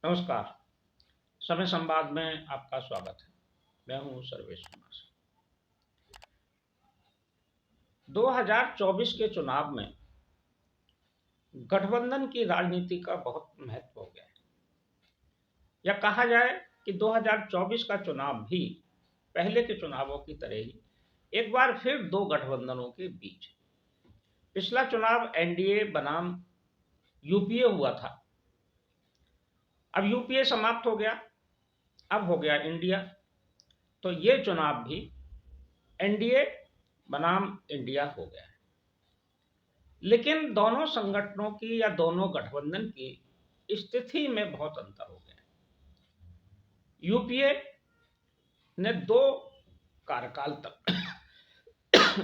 नमस्कार। समय संवाद में आपका स्वागत है। मैं हूं सर्वेश कुमार। 2024 के चुनाव में गठबंधन की राजनीति का बहुत महत्व हो गया है। या कहा जाए कि 2024 का चुनाव भी पहले के चुनावों की तरह ही एक बार फिर दो गठबंधनों के बीच। पिछला चुनाव एनडीए बनाम यूपीए हुआ था। अब यूपीए समाप्त हो गया, अब हो गया इंडिया। तो ये चुनाव भी एनडीए बनाम इंडिया हो गया है। लेकिन दोनों संगठनों की या दोनों गठबंधन की स्थिति में बहुत अंतर हो गया है। यूपीए ने 2 कार्यकाल तक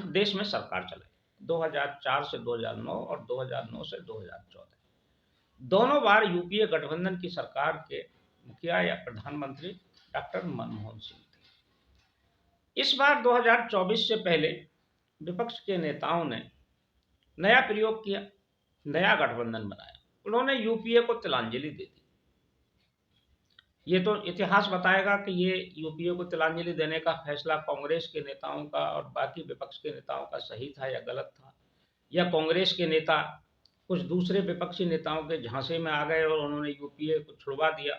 देश में सरकार चलाई, 2004 से 2009 और 2009 से 2014। दोनों बार यूपीए गठबंधन की सरकार के मुखिया या प्रधानमंत्री डॉक्टर मनमोहन सिंह थे। इस बार 2024 से पहले विपक्ष के नेताओं ने नया प्रयोग किया, नया गठबंधन बनाया। उन्होंने यूपीए को तिलांजलि दे दी। ये तो इतिहास बताएगा कि ये यूपीए को तिलांजलि देने का फैसला कांग्रेस के नेताओं का और बाकी विपक्ष के नेताओं का सही था या गलत था, या कांग्रेस के नेता कुछ दूसरे विपक्षी नेताओं के झांसे में आ गए और उन्होंने यूपीए को छुड़वा दिया,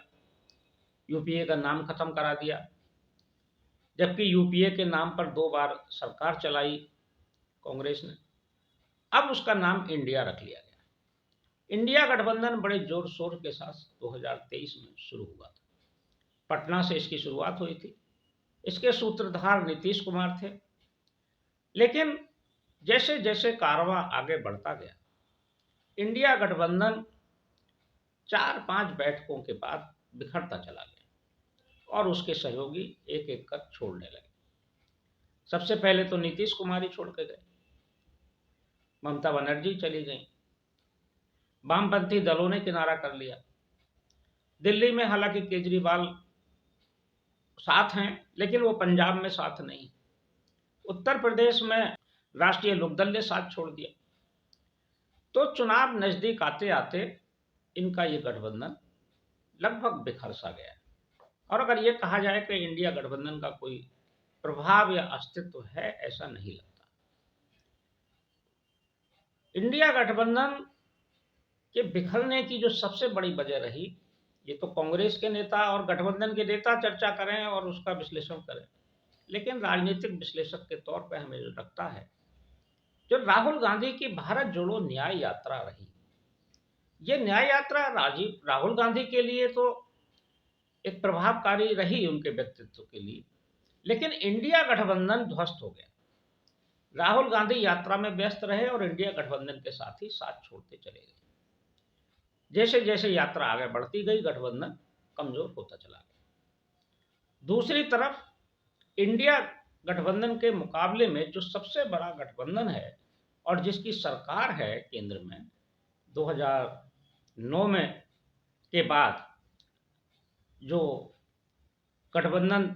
यूपीए का नाम खत्म करा दिया। जबकि यूपीए के नाम पर 2 बार सरकार चलाई कांग्रेस ने। अब उसका नाम इंडिया रख लिया गया। इंडिया गठबंधन बड़े जोर शोर के साथ 2023 में शुरू हुआ था। पटना से इसकी शुरुआत हुई थी। इसके सूत्रधार नीतीश कुमार थे। लेकिन जैसे जैसे कारवां आगे बढ़ता गया, इंडिया गठबंधन 4-5 बैठकों के बाद बिखरता चला गया और उसके सहयोगी एक एक कर छोड़ने लगे। सबसे पहले तो नीतीश कुमार ही छोड़ के गए, ममता बनर्जी चली गई, वामपंथी दलों ने किनारा कर लिया। दिल्ली में हालांकि केजरीवाल साथ हैं, लेकिन वो पंजाब में साथ नहीं। उत्तर प्रदेश में राष्ट्रीय लोकदल ने साथ छोड़ दिया। तो चुनाव नजदीक आते आते इनका ये गठबंधन लगभग बिखर सा गया। और अगर ये कहा जाए कि इंडिया गठबंधन का कोई प्रभाव या अस्तित्व है, ऐसा नहीं लगता। इंडिया गठबंधन के बिखरने की जो सबसे बड़ी वजह रही, ये तो कांग्रेस के नेता और गठबंधन के नेता चर्चा करें और उसका विश्लेषण करें, लेकिन राजनीतिक विश्लेषक के तौर पर हमें जो लगता है, जो राहुल गांधी की भारत जोड़ो न्याय यात्रा रही, ये न्याय यात्रा राहुल गांधी के लिए तो एक प्रभावकारी रही उनके व्यक्तित्व के लिए, लेकिन इंडिया गठबंधन ध्वस्त हो गया। राहुल गांधी यात्रा में व्यस्त रहे और इंडिया गठबंधन के साथ ही साथ छोड़ते चले गए। जैसे जैसे यात्रा आगे बढ़ती गई, गठबंधन कमजोर होता चला गया। दूसरी तरफ इंडिया गठबंधन के मुकाबले में जो सबसे बड़ा गठबंधन है और जिसकी सरकार है केंद्र में 2009 में के बाद, जो गठबंधन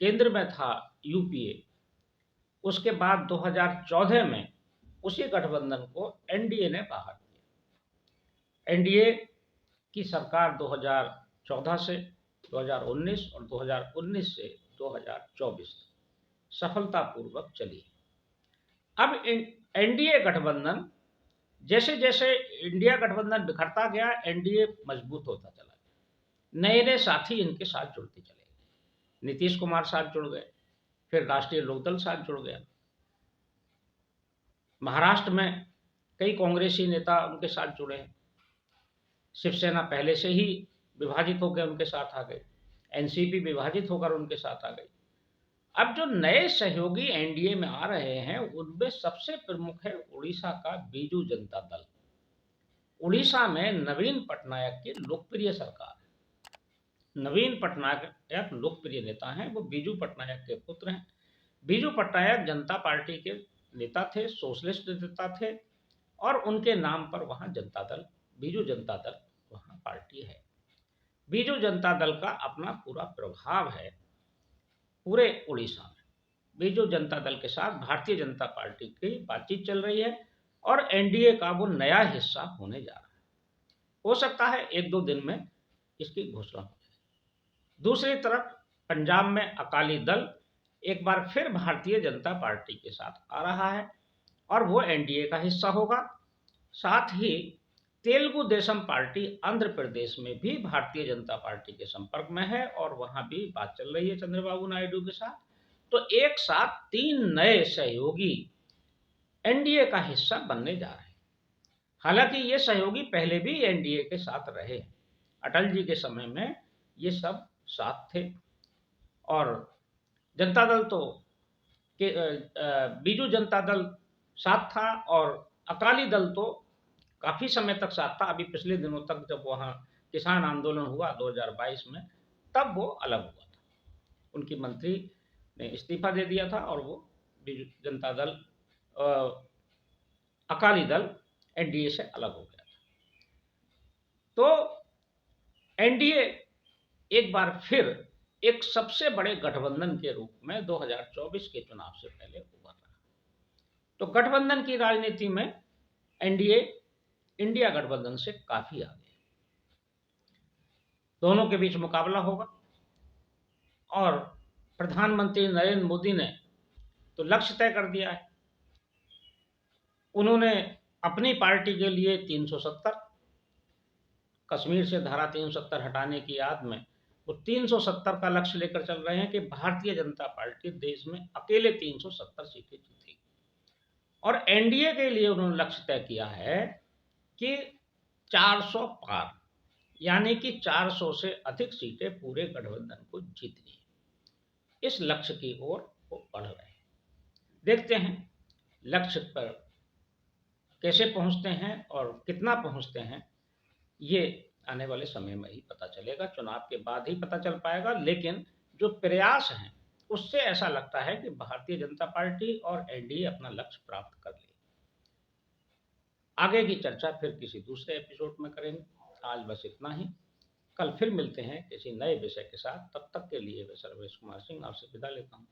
केंद्र में था यूपीए, उसके बाद 2014 में उसी गठबंधन को एनडीए ने बाहर किया। एनडीए की सरकार 2014 से 2019 और 2019 से 2024 सफलतापूर्वक चली। अब एनडीए गठबंधन जैसे जैसे इंडिया गठबंधन बिखरता गया, एनडीए मजबूत होता चला गया। नए नए साथी इनके साथ जुड़ते चले गए। नीतीश कुमार साथ जुड़ गए, फिर राष्ट्रीय लोकदल साथ जुड़ गया। महाराष्ट्र में कई कांग्रेसी नेता उनके साथ जुड़े हैं। शिवसेना पहले से ही विभाजित होकर उनके साथ आ गई, एनसीपी विभाजित होकर उनके साथ आ गई। अब जो नए सहयोगी एनडीए में आ रहे हैं, उनमें सबसे प्रमुख है उड़ीसा का बीजू जनता दल। उड़ीसा में नवीन पटनायक की लोकप्रिय सरकार है। नवीन पटनायक लोकप्रिय नेता हैं, वो बीजू पटनायक के पुत्र हैं। बीजू पटनायक जनता पार्टी के नेता थे, सोशलिस्ट नेता थे, और उनके नाम पर वहां जनता दल, बीजू जनता दल वहां पार्टी है। बीजू जनता दल का अपना पूरा प्रभाव है पूरे उड़ीसा में। बीजू जनता दल के साथ भारतीय जनता पार्टी की बातचीत चल रही है और एनडीए का वो नया हिस्सा होने जा रहा है। हो सकता है 1-2 दिन में इसकी घोषणा हो जाए। दूसरी तरफ पंजाब में अकाली दल एक बार फिर भारतीय जनता पार्टी के साथ आ रहा है और वो एनडीए का हिस्सा होगा। साथ ही तेलुगु देशम पार्टी आंध्र प्रदेश में भी भारतीय जनता पार्टी के संपर्क में है और वहां भी बात चल रही है चंद्रबाबू नायडू के साथ। तो एक साथ 3 नए सहयोगी एनडीए का हिस्सा बनने जा रहे हैं। हालांकि ये सहयोगी पहले भी एनडीए के साथ रहे, अटल जी के समय में ये सब साथ थे और जनता दल तो बीजू जनता दल साथ था और अकाली दल तो काफी समय तक साथ था। अभी पिछले दिनों तक जब वहां किसान आंदोलन हुआ 2022 में, तब वो अलग हुआ था। उनकी मंत्री ने इस्तीफा दे दिया था और वो बीजू जनता दल अकाली दल एनडीए से अलग हो गया था। तो एनडीए एक बार फिर एक सबसे बड़े गठबंधन के रूप में 2024 के चुनाव से पहले उभर रहा। तो गठबंधन की राजनीति में एनडीए इंडिया गठबंधन से काफी आगे, दोनों के बीच मुकाबला होगा और प्रधानमंत्री नरेंद्र मोदी ने तो लक्ष्य तय कर दिया है। उन्होंने अपनी पार्टी के लिए 370, कश्मीर से धारा 370 हटाने की याद में वो 370 का लक्ष्य लेकर चल रहे हैं कि भारतीय जनता पार्टी देश में अकेले 370 सीटें जीतेगी। और एनडीए के लिए उन्होंने लक्ष्य तय किया है कि 400 पार, यानी कि 400 से अधिक सीटें पूरे गठबंधन को जीतनी है। इस लक्ष्य की ओर वो बढ़ रहे हैं। देखते हैं लक्ष्य पर कैसे पहुंचते हैं और कितना पहुंचते हैं, ये आने वाले समय में ही पता चलेगा, चुनाव के बाद ही पता चल पाएगा। लेकिन जो प्रयास हैं उससे ऐसा लगता है कि भारतीय जनता पार्टी और एनडीए अपना लक्ष्य प्राप्त कर लेगी। आगे की चर्चा फिर किसी दूसरे एपिसोड में करेंगे। आज बस इतना ही। कल फिर मिलते हैं किसी नए विषय के साथ। तब तक के लिए मैं सर्वेश कुमार सिंह आपसे विदा लेता हूँ।